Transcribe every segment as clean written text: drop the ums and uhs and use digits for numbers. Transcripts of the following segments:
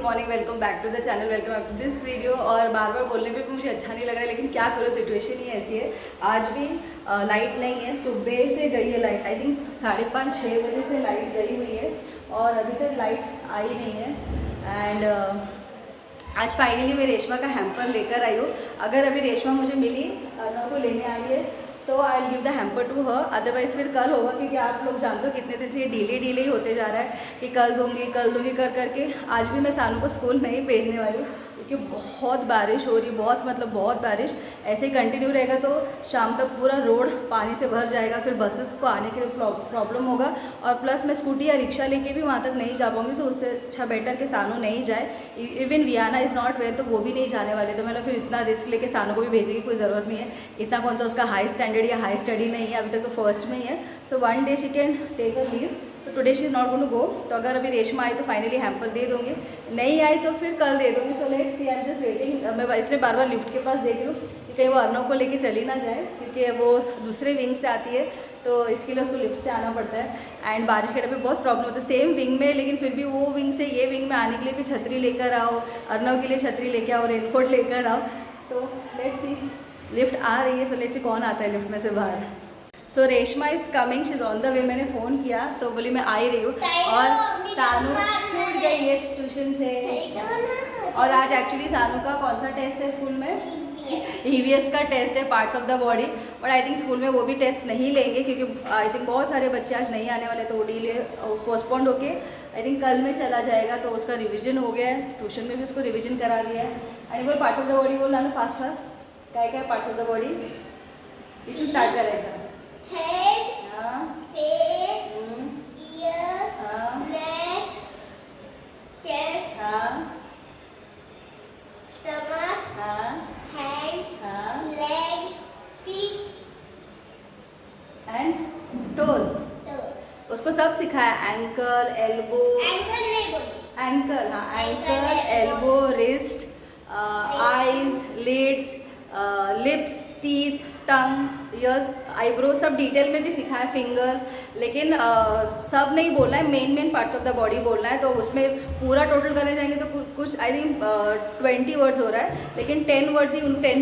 Morning, welcome back to the channel, welcome back to this video. और बार बार बोलने पे भी मुझे अच्छा नहीं लग रहा है, लेकिन क्या करूँ, सिचुएशन ही ऐसी है। आज भी लाइट नहीं है, सुबह से गई है लाइट। आई थिंक 5:30-6 बजे से लाइट गई हुई है और अभी तक लाइट आई नहीं है। एंड आज फाइनली मैं रेशमा का हैम्पर लेकर आई हूँ। अगर अभी रेशमा मुझे मिली, अर्नव को लेने आई है, तो I will give the hamper to her. Otherwise फिर कल होगा, क्योंकि आप लोग जानते हो कितने दिन से ये डिले ही होते जा रहा है कि कल दूंगी कर करके। आज भी मैं सानू को स्कूल नहीं भेजने वाली हूँ, क्योंकि बहुत बारिश हो रही, बहुत बारिश ऐसे ही कंटिन्यू रहेगा तो शाम तक पूरा रोड पानी से भर जाएगा। फिर बसेस को आने के लिए प्रॉब्लम होगा, और प्लस मैं स्कूटी या रिक्शा लेके भी वहाँ तक नहीं जा पाऊँगी। तो उससे अच्छा बेटर कि सानू नहीं जाए। Even Viana is not where, तो वो भी नहीं जाने वाले। तो मैंने फिर इतना रिस्क लेके सानू को भी भेजने की कोई ज़रूरत नहीं है। इतना कौन सा उसका हाई स्टैंडर्ड या हाई स्टडी नहीं है, अभी तक तो फर्स्ट में ही है। So one day she can take a leave, तो today she is not going to go. तो अगर अभी रेशमा आई तो फाइनली हैम्पर दे दूँगी, नहीं आई तो फिर कल दे दूँगी। So let's see, I am just waiting. मैं इसलिए बार बार लिफ्ट के पास देख रही हूँ कि कहीं वो अर्नव को लेके चली ना जाए, क्योंकि वो दूसरे विंग से आती है, तो इसके लिए उसको लिफ्ट से आना पड़ता है। एंड बारिश के टाइम पे बहुत प्रॉब्लम होता है, सेम विंग में, लेकिन फिर भी वो विंग से ये विंग में आने के लिए भी छतरी लेकर आओ, अर्नव के लिए छतरी लेकर आओ, रेनकोट लेकर आओ। तो लेट्स सी, लिफ्ट आ रही है। सो लेट्स सी कौन आता है लिफ्ट में से बाहर। So Reshma is coming, she is on the way. मैंने फ़ोन किया तो बोली मैं आ ही रही हूँ। और सानू छूट गई है ट्यूशन से। और आज एक्चुअली सानू का कौन सा टेस्ट है स्कूल में? EVS का टेस्ट है, parts of the body. But I think school में वो भी टेस्ट नहीं लेंगे, क्योंकि आई थिंक बहुत सारे बच्चे आज नहीं आने वाले, तो वो डिले पोस्टपोन्ड होके आई थिंक कल में चला जाएगा। तो उसका रिवीजन हो गया है, ट्यूशन में भी उसको रिवीजन करा दिया है। एंड बोल पार्ट्स ऑफ द बॉडी बोलना ना फास्ट काय काय पार्ट्स ऑफ द बॉडी इथून स्टार्ट करायचं? हेड, हाँ, फेस, ईयर्स, हाँ, नेक, चेस्ट, हाँ, स्टमक, हाँ, हैंड, हाँ, लेग, फीट, एंड टोज। टोes। उसको सब सिखाया, एंकल, एल्बो, एंकल नहीं बोली। एंकल, हाँ, ankle, elbow, wrist, eyes, lids, lips, teeth, tongue, ears, eyebrow, सब डिटेल में भी सिखाया, फिंगर्स। लेकिन सब नहीं बोलना है, main parts of the body बोलना है। तो उसमें पूरा टोटल करने जाएंगे तो कुछ आई थिंक 20 वर्ड्स हो रहा है, लेकिन 10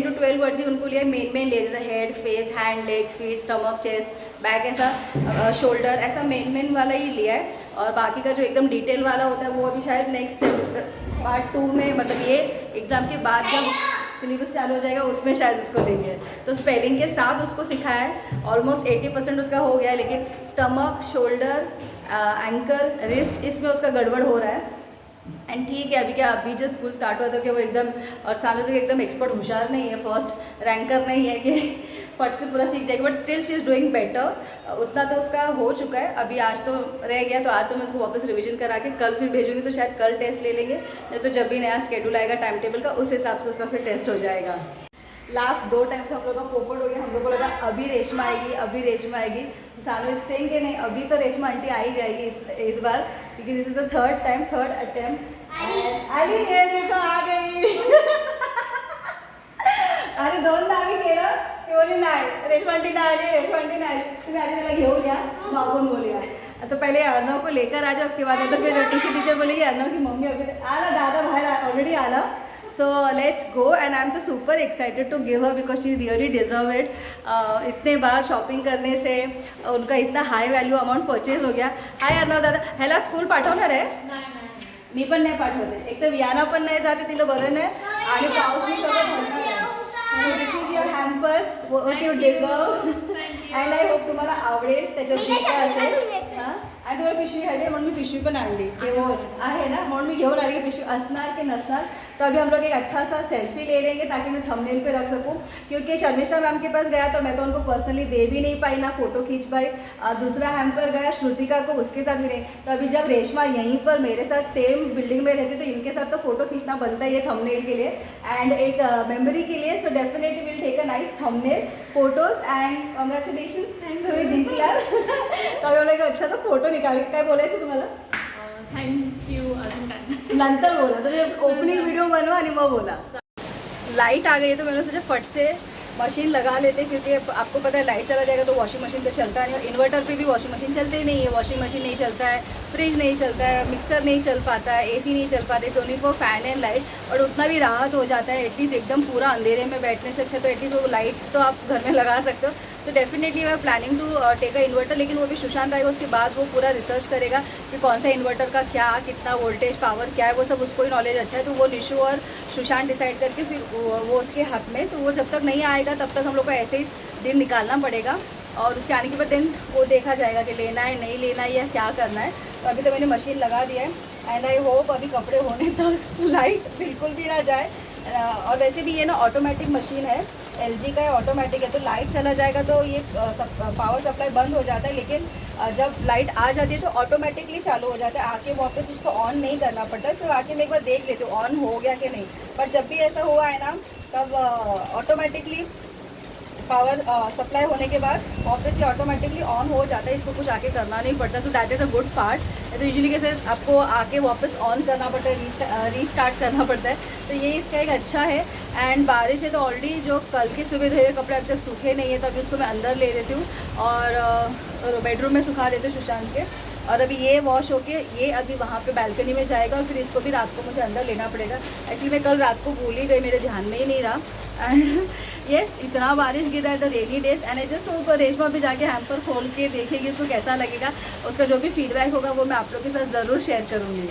to 12 वर्ड्स ही उनको लिया, मेन ले रहे थे। Head, face, hand, leg, feet, stomach, chest, back, ऐसा शोल्डर, ऐसा मेन वाला ही लिया है। और बाकी का जो एकदम डिटेल वाला होता है वो अभी शायद नेक्स्ट पार्ट 2 में, मतलब ये एग्ज़ाम के बाद जब सिलेबस चालू हो जाएगा उसमें शायद उसको लेंगे। तो स्पेलिंग के साथ उसको सिखाया है, ऑलमोस्ट 80% उसका हो गया है। लेकिन स्टमक, शोल्डर, एंकल, रिस्ट, इसमें उसका गड़बड़ हो रहा है। एंड ठीक है, अभी जब स्कूल स्टार्ट हुआ था कि वो एकदम, और सानू तो एकदम एक्सपर्ट होशियार नहीं है, फर्स्ट रैंकर नहीं है कि फट से पूरा सीख जाएगी। But still she is doing better. उतना तो उसका हो चुका है, अभी आज तो रह गया। तो आज तो मैं उसको वापस रिवीजन करा के कल फिर भेजूंगी, तो शायद कल टेस्ट ले लेंगे, नहीं तो जब भी नया स्केड्यूल आएगा टाइम टेबल का, उस हिसाब से उसका फिर टेस्ट हो जाएगा। लास्ट 2 टाइम्स हम लोग का पोपट हो गया। हम लोग को लगा अभी रेशमा आएगी। तो सानू इस थिंक कि नहीं, अभी तो रेशमा आंटी आ ही जाएगी इस बार, क्योंकि this is the third attempt. आली ये तो आ गई। अरे दोनदा आम्ही केलं ते बोली नाही, रेशमा आंटी नाही आली, तुम्ही आधी त्याला घेऊन या, मागून बोलूया। तो पहले अर्नव को लेकर आ जाओ, उसके बाद तो फिर ट्यूशन टीचर बोलेगी अर्नव की मम्मी अभी आला, दादा बाहर ऑलरेडी आला। So let's go. And I am तो super excited to give her, because she really deserve it. इतने बार शॉपिंग करने से उनका इतना हाई वैल्यू अमाउंट परचेज हो गया। हाय अर्नव दादा, ह्याला स्कूल पाठवणार आहे? मी पण नाही पाठवते, एक तर वियाना पण नाही जाते, तिला बरं नाही, आणि पाऊस भी सगळं भरणार आहे। This is your hamper, what you deserve. And I hope तुम्हाला आवडेल, त्याच्यात जे काय असेल। हां, आणि तुम्हाला पिशवी हवी म्हणून मी पिशवी पण आणली, की वो आहे ना, म्हणून मी घेऊन आली की पिशवी असणार की नसणार। तो अभी हम लोग एक अच्छा सा सेल्फी ले लेंगे ताकि मैं थंबनेल पे रख सकूं, क्योंकि शर्मिष्ठा मैम के पास गया तो मैं तो उनको पर्सनली दे भी नहीं पाई, ना फोटो खींच पाई। दूसरा हैम्पर गया श्रुतिका को, उसके साथ भी नहीं। तो अभी जब रेशमा यहीं पर मेरे साथ सेम बिल्डिंग में रहती, तो इनके साथ तो फोटो खींचना बनता है ये थंबनेल के लिए एंड एक मेमोरी के लिए। So definitely will take a nice thumbnail photos. And congratulation, तुम्ही जिंकला। तो अभी हम लोग अच्छा सा फोटो निकाल, काय बोलायचं तुम्हाला? थँक्यू। अजून काय नंतर बोला, तुम्ही ओपनिंग व्हिडिओ बनवा आणि मग बोला। लाइट आ गई है तो मैंने सोचा फट से मशीन लगा लेते क्योंकि आपको पता है लाइट चला जाएगा तो वॉशिंग मशीन तो चलता नहीं, और इन्वर्टर पे भी वॉशिंग मशीन चलते ही नहीं है। वॉशिंग मशीन नहीं चलता है, फ्रिज नहीं चलता है, मिक्सर नहीं चल पाता है, एसी नहीं चल पाते, 24 फैन एंड लाइट, और उतना भी राहत हो जाता है एटलीस्ट एकदम पूरा अंधेरे में बैठने से अच्छा तो एटलीस्ट वो लाइट तो आप घर में लगा सकते हो। तो definitely we are planning to take a inverter, लेकिन वो भी सुशांत आएगा उसके बाद वो पूरा रिसर्च करेगा कि कौन सा इन्वर्टर का क्या कितना वोल्टेज पावर क्या है, वो सब उसको ही नॉलेज अच्छा है। तो वो निशु और सुशांत डिसाइड करके फिर वो उसके हक में, तो वो जब तक नहीं आएगा तब तक हम लोग को ऐसे ही दिन निकालना पड़ेगा, और उसके आने के बाद दिन वो देखा जाएगा कि लेना है नहीं लेना है या क्या करना है। तो अभी तो मैंने मशीन लगा दिया है एंड आई होप अभी कपड़े होने तक लाइट बिल्कुल भी ना जाए। और वैसे भी ये ना ऑटोमेटिक मशीन है, LG का है, ऑटोमेटिक है, तो लाइट चला जाएगा तो ये पावर सप्लाई बंद हो जाता है, लेकिन जब लाइट आ जाती है तो ऑटोमेटिकली चालू हो जाता है, आके वापस उसको ऑन नहीं करना पड़ता है। तो आके मैं एक बार देख लेती हूँ ऑन हो गया कि नहीं, पर जब भी ऐसा हुआ है ना तब ऑटोमेटिकली पावर सप्लाई होने के बाद ऑब्वियसली ऑटोमेटिकली ऑन हो जाता है, इसको कुछ आके करना नहीं पड़ता। तो that is a good part. तो यूजुअली कैसे आपको आके वापस ऑन करना पड़ता है, रीस्टार्ट करना पड़ता है, तो ये इसका एक अच्छा है। एंड बारिश है तो ऑलरेडी जो कल के सुबह धोए हुए कपड़े अभी तक सूखे नहीं है, तो अभी उसको मैं अंदर ले लेती हूँ और बेडरूम में सुखा देती हूँ सुशांत के। और अभी ये वॉश होके ये अभी वहाँ पे बालकनी में जाएगा, और फिर इसको भी रात को मुझे अंदर लेना पड़ेगा। एक्चुअली मैं कल रात को भूल ही गई, मेरे ध्यान में ही नहीं रहा। एंड यस, इतना बारिश गिरा है the rainy days, and I just hope Reshma भी जाके हैम्पर खोल के देखेगी उसको कैसा लगेगा, उसका जो भी फीडबैक होगा वो मैं आप लोग के साथ ज़रूर शेयर करूँगी।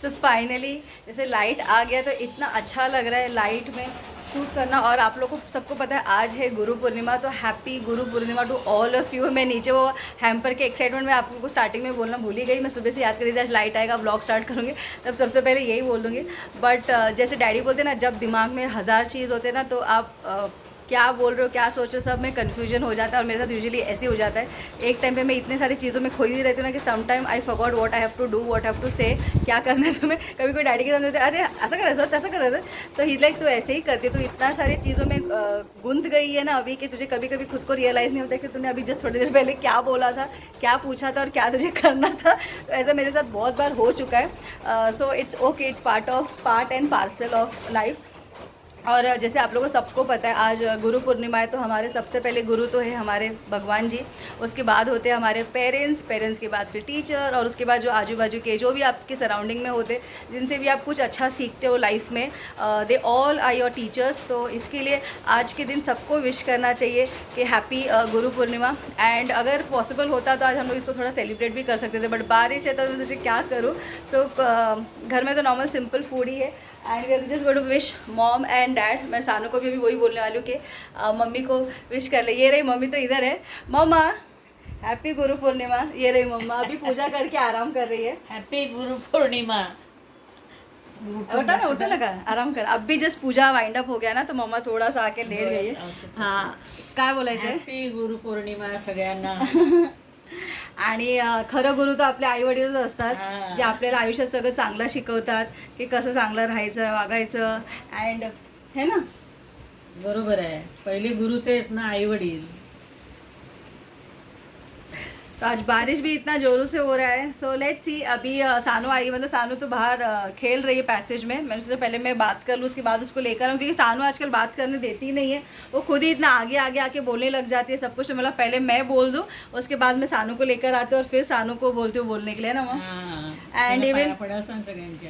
सो फाइनली जैसे लाइट आ गया तो इतना अच्छा लग रहा है लाइट में शूट करना। और आप लोग को सबको पता है आज है गुरु पूर्णिमा, तो happy Guru Purnima to all of you. मैं नीचे वो हैम्पर के एक्साइटमेंट में आप लोगों को स्टार्टिंग में बोलना भूल ही गई, मैं सुबह से याद करी थी आज लाइट आएगा व्लॉग स्टार्ट करूँगी, तब सबसे पहले यही बोल दूँगी। बट जैसे डैडी बोलते हैं ना, जब दिमाग में 1000 चीज़ होते हैं ना, तो आप क्या बोल रहे हो क्या सोच रहे हो सब में कन्फ्यूजन हो जाता है, और मेरे साथ यूजुअली ऐसे हो जाता है। एक टाइम पे मैं इतने सारी चीज़ों में खोई हुई रहती हूँ ना कि some time I forgot what I have to do, what have to say, क्या करना है तुम्हें। कभी कोई डैडी के सामने होते अरे ऐसा कर रहे ऐसा कर रहे थे, तो ही लाइक तो ऐसे ही करती है। तो इतना सारी चीज़ों में गुंद गई है ना अभी कि तुझे कभी कभी खुद को रियलाइज़ नहीं होता कि तूने अभी जस्ट थोड़ी देर पहले क्या बोला था, क्या पूछा था और क्या तुझे करना था। तो ऐसा मेरे साथ बहुत बार हो चुका है। So it's okay, it's part and parcel of life. और जैसे आप लोगों को सबको पता है आज गुरु पूर्णिमा है, तो हमारे सबसे पहले गुरु तो है हमारे भगवान जी, उसके बाद होते हैं हमारे पेरेंट्स के बाद फिर टीचर, और उसके बाद जो आजू बाजू के जो भी आपके सराउंडिंग में होते जिनसे भी आप कुछ अच्छा सीखते हो लाइफ में, they all are your teachers. तो इसके लिए आज के दिन सबको विश करना चाहिए कि हैप्पी गुरु पूर्णिमा। एंड अगर पॉसिबल होता तो आज हम लोग इसको थोड़ा सेलिब्रेट भी कर सकते थे, बट बारिश है तो मैं तुझे क्या करूँ। तो घर में तो नॉर्मल सिंपल फूड ही है, and we are just going to wish mom and dad. मैं सानू को भी अभी वही बोलने वाली हूँ कि मम्मी को विश कर ले। ये रही मम्मी तो इधर है, मम्मा हैप्पी गुरु पूर्णिमा। ये रही मम्मा अभी पूजा करके आराम कर रही है। हैप्पी गुरु पूर्णिमा। उठा ना का आराम कर। अब भी जस्ट पूजा वाइंड अप हो गया ना, तो मम्मा थोड़ा सा आके लेट गई है। हाँ काय बोलायचं हैप्पी गुरु पौर्णिमा सगळ्यांना। आणि खरं गुरु तर आपले आई वडीलच असतात, हां. जे आपल्याला आयुष्यात सगळं चांगलं शिकवतात की कसं चांगलं राहायचं वागायचं अँड है ना. बरोबर आहे, पहिले गुरु तेच ना, आई वडील. तो आज बारिश भी इतना जोरों से हो रहा है. So let's see. अभी सानू आई, मतलब सानू तो बाहर खेल रही है पैसेज में. मैंने सोचा पहले मैं बात कर लूँ, उसके बाद उसको लेकर आऊँ, क्योंकि सानू आजकल बात करने देती नहीं है. वो खुद ही इतना आगे आगे आके बोलने लग जाती है सब कुछ. मतलब पहले मैं बोल दूँ, उसके बाद मैं सानू को लेकर आती हूँ और फिर सानू को बोलती हूँ बोलने के लिए ना वो. एंड इवन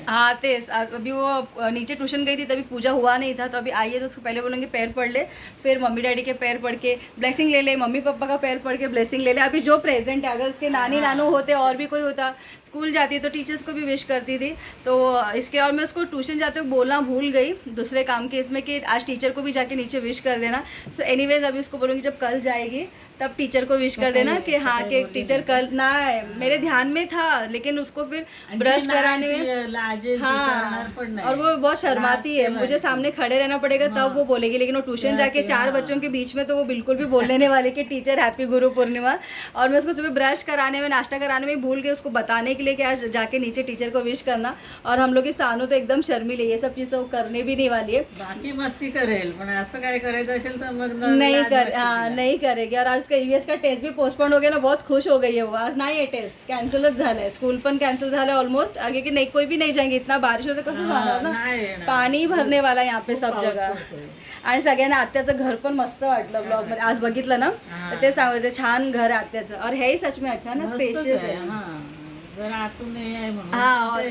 हाँ तेज अभी वो नीचे ट्यूशन गई थी, तभी पूजा हुआ नहीं था. तो अभी आई है तो उसको पहले बोलेंगे पैर पढ़ ले, फिर मम्मी डैडी के पैर पढ़ के ब्लेसिंग ले ले, मम्मी पापा का पैर पढ़ के ब्लेसिंग ले ले. अभी जो प्रेजेंट है, अगर उसके नानी नानू होते और भी कोई होता, स्कूल जाती तो टीचर्स को भी विश करती थी. तो इसके और मैं उसको ट्यूशन जाते हुए बोलना भूल गई दूसरे काम के इसमें कि आज टीचर को भी जाके नीचे विश कर देना. सो एनीवेज अभी उसको बोलूँगी जब कल जाएगी तब टीचर को विश कर देना कि हाँ कि टीचर कल ना, मेरे ध्यान में था लेकिन उसको फिर ब्रश कराने में हाँ, और वो बहुत शर्माती है, मुझे सामने खड़े रहना पड़ेगा तब वो बोलेगी. लेकिन वो ट्यूशन जाके 4 बच्चों के बीच में तो वो बिल्कुल भी बोलने नहीं वाली कि टीचर हैप्पी गुरु पूर्णिमा. और मैं उसको सुबह ब्रश कराने में, नाश्ता कराने में भूल गई उसको बताने के लिए. लिए कि आज जाके नीचे टीचर को विश करना, और हम लोग की सानू तो एकदम शर्मिली, ये सब चीज़ वो करने भी नहीं वाली है, बाकी मस्ती करेल पण असं काय करायचं असेल तर मग नहीं करेगी। और आज उसका EVS का टेस्ट भी पोस्टपोन हो गया ना, बहुत खुश हो गई है वो, आज नाही आहे टेस्ट, कॅन्सलच झालाय, स्कूल पण कॅन्सल झालं ऑलमोस्ट, आगे की नहीं कोई भी नहीं जाएंगे, इतना बारिश होतं कसं जाणार ना, पाणी भरने वाला यहाँ पे सब जगह। आणि सगळ्यांना आत्याचं घर पण मस्त वाटलं ब्लॉग मध्ये, आज बघितलं ना तर ते सांगते छान घर आहे आत्याचं, और हे सच में अच्छा ना, स्पेशियस है, जरा आतून हे आहे म्हणून हाँ, और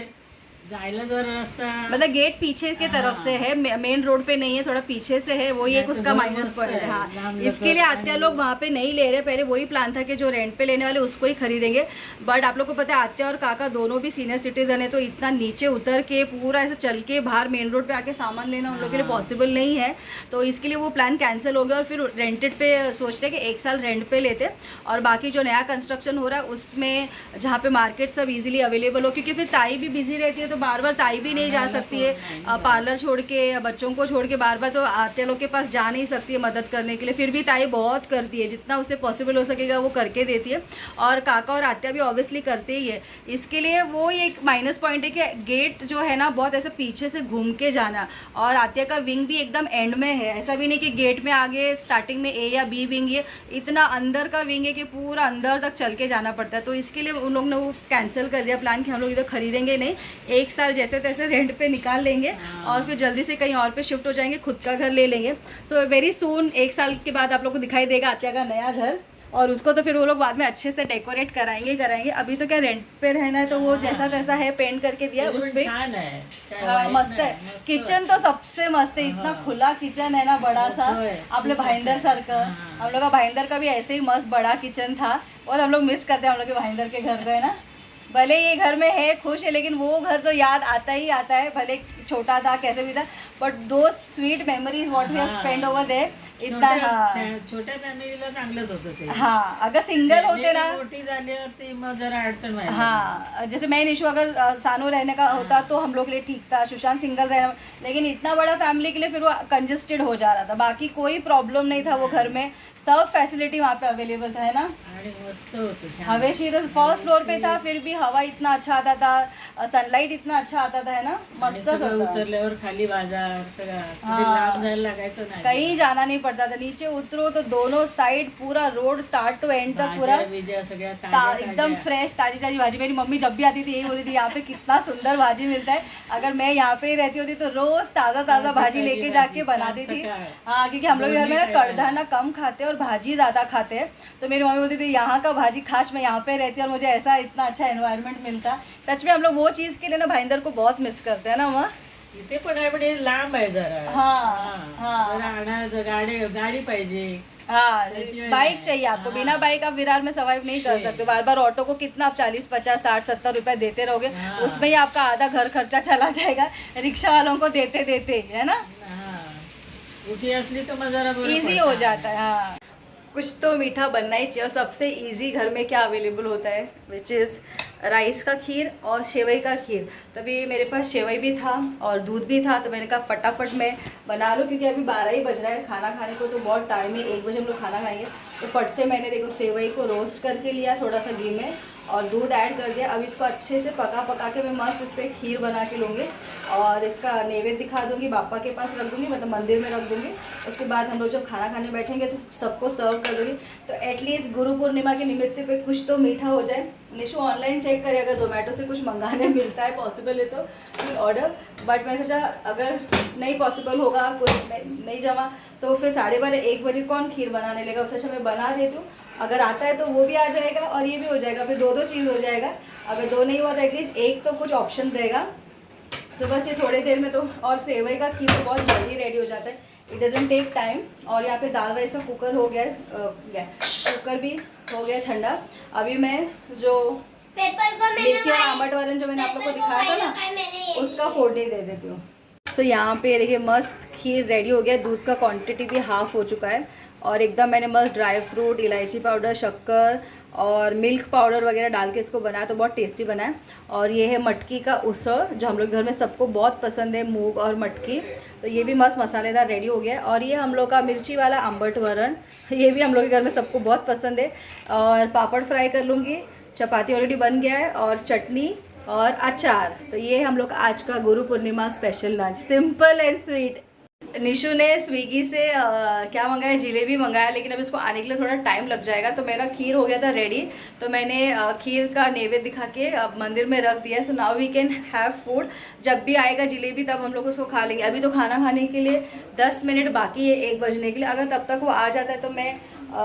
जायला जरा रास्ता मतलब गेट पीछे के तरफ से है, मेन रोड पे नहीं है, थोड़ा पीछे से है, वही एक उसका माइनस पॉइंट है। हाँ, इसके लिए आत्या लोग वहाँ पे नहीं ले रहे, पहले वही प्लान था कि जो रेंट पे लेने वाले उसको ही खरीदेंगे, बट आप लोग को पता है आत्या और काका दोनों भी सीनियर सिटीजन है, तो इतना नीचे उतर के पूरा ऐसे चल के बाहर मेन रोड पे आके सामान लेना उन लोग के लिए पॉसिबल नहीं है, तो इसके लिए वो प्लान कैंसिल हो गया, और फिर रेंटेड पे सोचते कि 1 साल रेंट पे लेते, और बाकी जो नया कंस्ट्रक्शन हो रहा है उसमें जहाँ पे मार्केट सब इजीली अवेलेबल हो, क्योंकि फिर ताई भी बिजी रहती है, तो बार बार ताई भी नहीं जा सकती है, पार्लर छोड़ के बच्चों को छोड़ के बार बार तो आत्या लोग के पास जा नहीं सकती है मदद करने के लिए, फिर भी ताई बहुत करती है, जितना उससे पॉसिबल हो सकेगा वो करके देती है, और काका और आत्या भी ऑब्वियसली करते ही है, इसके लिए वो एक माइनस पॉइंट है कि गेट जो है ना बहुत ऐसे पीछे से घूम के जाना, और आत्या का विंग भी एकदम एंड में है, ऐसा भी नहीं कि गेट में आगे स्टार्टिंग में A या B विंग, ये इतना अंदर का विंग है कि पूरा अंदर तक चल के जाना पड़ता है, तो इसके लिए उन लोग ने वो कैंसिल कर दिया प्लान कि हम लोग इधर खरीदेंगे नहीं, 1 साल जैसे तैसे रेंट पे निकाल लेंगे और फिर जल्दी से कहीं और पे शिफ्ट हो जाएंगे, खुद का घर ले लेंगे, तो वेरी सून 1 साल के बाद आप लोग को दिखाई देगा आत्या का नया घर, और उसको तो फिर वो लोग बाद में अच्छे से डेकोरेट कराएंगे। अभी तो क्या रेंट पे रहना है, तो वो जैसा तैसा है पेंट करके दिया उस पे, मस्त है, किचन तो सबसे मस्त है, इतना खुला किचन है ना, बड़ा सा, आपले भाईंदर सारखं, हम लोग का भाईंदर का भी ऐसे ही मस्त बड़ा किचन था, और हम लोग मिस करते हैं हम लोग के भाईंदर के घर गए ना, भले ये घर में है खुश है, लेकिन वो घर तो याद आता ही आता है, भले छोटा था कैसे भी था, but those sweet memories what we have spend over there, इतना छोट्या फॅमिलीला चांगलंच होतं ते, हाँ, अगर सिंगल होते ना, मोठी झाल्यावरती मग जरा अडचण व्हायला, हाँ, जैसे मैं निशु अगर सानू रहने का होता तो हम लोग के लिए ठीक था, सुशांत सिंगल रहना, लेकिन इतना बड़ा फैमिली के लिए फिर वो कंजेस्टेड हो जा रहा था, बाकी कोई प्रॉब्लम नहीं था, वो घर में सब फैसिलिटी वहाँ पे अवेलेबल था, है ना, मस्त होतं, हवेशीर, फर्स्ट फ्लोर पे था, फिर भी हवा इतना अच्छा आता था, सनलाइट इतना अच्छा आता था, है ना, मस्त होता, उतरल्यावर खाली बाजार सगळं, लांब जायला लागायचं नाही, कहीं जाना नहीं पड़ता था, नीचे उतरो तो दोनों साइड पूरा रोड स्टार्ट टू एंड तक पूरा एकदम फ्रेश ताजी ताजी भाजी, मेरी मम्मी जब भी आती थी यही बोलती थी यहाँ पे कितना सुंदर भाजी मिलता है, अगर मैं यहाँ पे ही रहती होती तो रोज ताज़ा ताज़ा भाजी लेके जाके बनाती थी, हाँ, क्योंकि हम लोग घर में ना कड़धाना कम खाते हैं और भाजी ज़्यादा खाते हैं, तो मेरी मम्मी बोलती थी यहाँ का भाजी खास, मैं यहाँ पे रहती और मुझे ऐसा इतना अच्छा एनवायरनमेंट मिलता, सच में हम लोग वो चीज़ के लिए ना भाईंदर को बहुत मिस करते हैं ना, वहाँ इथे पण आहे, पण हे लांब आहे जरा, गाडी पाहिजे, हाँ, बाइक चाहिए आपको, बिना बाइक आप विरार में सर्वाइव नहीं कर सकते, बार बार ऑटो को कितना आप 40, 50, 60, 70 रुपए देते रहोगे, उसमें ही आपका आधा घर खर्चा चला जाएगा, रिक्शा वालों को देते देते, है ना, स्कूटी असली तो मग जरा इजी हो जाता है, हाँ, कुछ तो मीठा बनना ही चाहिए, और सबसे इजी घर में क्या अवेलेबल होता है, विच इज़ राइस का खीर और सेवई का खीर, तभी मेरे पास सेवई भी था और दूध भी था, तो मैंने कहा फटाफट मैं बना लूँ, क्योंकि अभी 12 ही बज रहा है, खाना खाने को तो बहुत टाइम है, 1 बजे हम लोग खाना खाएंगे, तो फट से मैंने देखो सेवई को रोस्ट करके लिया थोड़ा सा घी में, और दूध ऐड कर दिया, अब इसको अच्छे से पका के मैं मस्त इस पर खीर बना के लूँगी, और इसका नैवेद्य दिखा दूँगी, बापा के पास रख दूँगी, मतलब मंदिर में रख दूँगी, उसके बाद हम लोग जब खाना खाने बैठेंगे तो सबको सर्व कर दूँगी, तो एटलीस्ट गुरु पूर्णिमा के निमित्त पे कुछ तो मीठा हो जाए। निशु ऑनलाइन चेक करे, अगर जोमेटो से कुछ मंगाने मिलता है, पॉसिबल है तो ऑर्डर, बट मैं सोचा अगर नहीं पॉसिबल होगा, कुछ नहीं जमा, तो फिर 12:30 1 बजे कौन खीर बनाने लेगा, उससे अच्छा मैं बना देती हूँ, अगर आता है तो वो भी आ जाएगा और ये भी हो जाएगा, फिर 2 चीज़ हो जाएगा, अगर 2 नहीं हुआ तो एटलीस्ट एक तो कुछ ऑप्शन रहेगा, सो बस ये थोड़ी देर में तो, और सेवई का खीर तो बहुत जल्दी रेडी हो जाता है, इट डजंट टेक टाइम, और यहाँ पे दाल राइस का कुकर हो गया, कुकर भी हो गया ठंडा, अभी मैं जो मिर्ची और आमट वरन जो मैंने आप लोग को दिखाया था ना, उसका फोड़नी दे देती हूँ। तो यहाँ पे देखिए मस्त खीर रेडी हो गया, दूध का क्वांटिटी भी हाफ हो चुका है, और एकदम मैंने मस्त ड्राई फ्रूट, इलायची पाउडर, शक्कर और मिल्क पाउडर वगैरह डाल के इसको बनाया, तो बहुत टेस्टी बना है। और ये है मटकी का उसळ, जो हम लोग घर में सबको बहुत पसंद है, मूंग और मटकी, तो ये भी मस्त मसालेदार रेडी हो गया है। और ये हम लोग का मिर्ची वाला आंबट वरण, ये भी हम लोग के घर में सबको बहुत पसंद है। और पापड़ फ्राई कर लूँगी, चपाती ऑलरेडी बन गया है और चटनी और अचार। तो ये हम लोग आज का Guru Purnima special lunch, simple and sweet. Nishu ने स्विगी से क्या मंगाया, जलेबी मंगाया, लेकिन अब इसको आने के लिए थोड़ा टाइम लग जाएगा। तो मेरा खीर हो गया था रेडी, तो मैंने खीर का नैवेद्य दिखा के मंदिर में रख दिया है। So now we can have food. जब भी आएगा जलेबी तब हम लोग उसको खा लेंगे। अभी तो खाना खाने के लिए 10 मिनट बाकी है 1 बजने के लिए। अगर तब तक वो आ जाता है तो मैं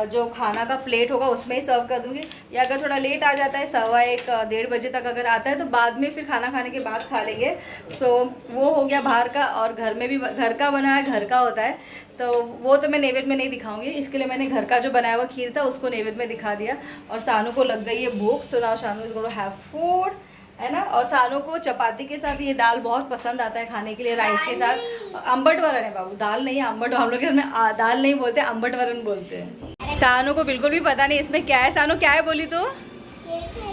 जो खाना का प्लेट होगा उसमें ही सर्व कर दूंगी, या अगर थोड़ा लेट आ जाता है 1:15 1:30 बजे तक अगर आता है तो बाद में फिर खाना खाने के बाद खा लेंगे। सो वो हो गया बाहर का, और घर में भी घर का बना है, घर का होता है, तो वो तो मैं नैवेद्य में नहीं दिखाऊंगी। इसके लिए मैंने घर का जो बनाया हुआ खीर था उसको नैवेद्य में दिखा दिया। और सानू को लग गई है भूख, तो now Sanu is going to have food, है ना। और सानू को चपाती के साथ ये दाल बहुत पसंद आता है खाने के लिए, राइस के साथ। अम्बट वरन है बाबू, दाल नहीं है, अम्बट। हम लोग के घर में दाल नहीं बोलते, अम्बट वरन बोलते हैं। सानू को बिल्कुल भी पता नहीं इसमें क्या है। सानू क्या है बोली तो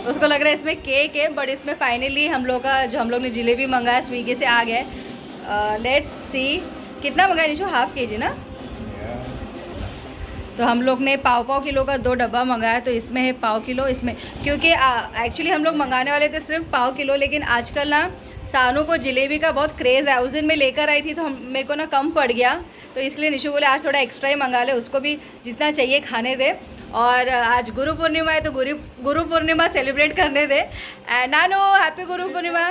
उसको लग रहा है इसमें केक है, बट इसमें फाइनली हम लोग का जो हम लोग ने जलेबी मंगाया स्विगी से आ गया। लेट्स सी कितना मंगाया निशु, ½ kg ना। तो हम लोग ने पाव किलो का 2 डब्बा मंगाया, तो इसमें है ½ किलो। इसमें क्योंकि एक्चुअली हम लोग मंगाने वाले थे सिर्फ ½ किलो, लेकिन आजकल ना सानू को जलेबी का बहुत क्रेज़ है। उस दिन मैं लेकर आई थी तो मेरे को ना कम पड़ गया, तो इसलिए निशु बोले आज थोड़ा एक्स्ट्रा ही मंगा ले, उसको भी जितना चाहिए खाने दे। और आज गुरु पूर्णिमा है तो गुरु पूर्णिमा सेलिब्रेट करने दे। And Nanu happy Guru Purnima.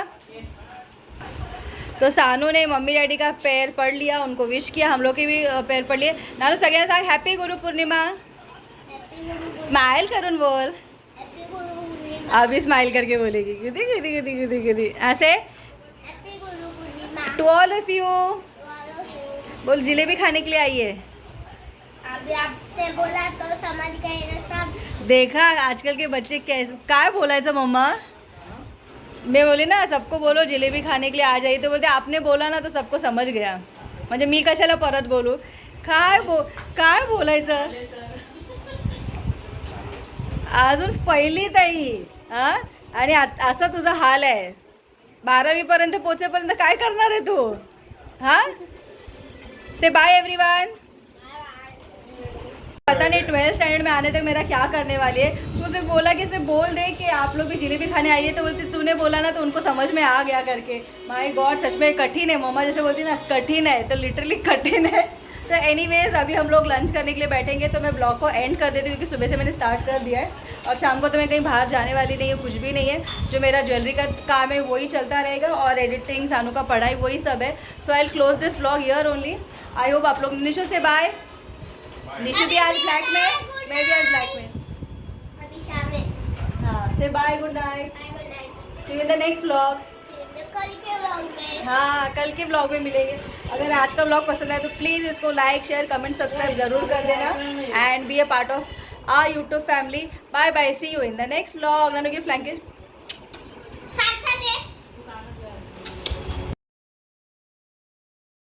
तो सानू ने मम्मी डैडी का पैर पढ़ लिया, उनको विश किया, हम लोग के भी पैर पढ़ लिए। नानू सगळ्यांना सांग हैप्पी गुरु पूर्णिमा। स्माइल करून बोल, अभी स्माइल करके बोलेगी गुदी गुदी गुदी गुदी गुदी ऐसे। टू ऑल ऑफ यू बोल, जलेबी खाने के लिए आई है। अभी आपसे बोला तो समझ गए ना सब। देखा आजकल के बच्चे कैसे काय बोलायचं मम्मा। मैं बोली ना सबको बोलो जलेबी खाने के लिए आ जाइए, तो बोलते आपने बोला ना तो सबको समझ गया, म्हणजे मी कशाला परत बोलू। काय बोलायचं अजून पहिली ताई, हां। आणि असा तुझा हाल आहे, 12वी पर्यंत पोहोचेपर्यंत काय करणार आहे तू, हां। से बाय एवरीवन। पता नहीं 12th स्टैंडर्ड में आने तक मेरा क्या करने वाली है। मुझे बोला कि इसे बोल दे कि आप लोग भी जलेबी खाने आइए, तो बोलती तूने बोला ना तो उनको समझ में आ गया करके। माय गॉड सच में कठिन है, मम्मा जैसे बोलती ना कठिन है, तो लिटरली कठिन है। तो एनीवेज अभी हम लोग लंच करने के लिए बैठेंगे, तो मैं ब्लॉग को एंड कर देती हूँ क्योंकि सुबह से मैंने स्टार्ट कर दिया है, और शाम को तो मैं कहीं बाहर जाने वाली नहीं है, कुछ भी नहीं है। जो मेरा ज्वेलरी का काम है वही चलता रहेगा, और एडिटिंग, सानू का पढ़ाई, वही सब है। So I will close this blog here only. I hope आप लोग। निशु से बाय। निशु भी आज ब्लैक में, मैं भी आज ब्लैक में। अभी शाम में। हाँ say bye, good night, good night. See you in the next blog. कल के व्लॉग में। हाँ कल के ब्लॉग में मिलेंगे। अगर आज का ब्लॉग पसंद आए तो प्लीज़ इसको लाइक शेयर कमेंट सब्सक्राइब ज़रूर कर देना, and be a part of our YouTube family. Bye bye, see you in the next blog. नानू की फ्लैंकेज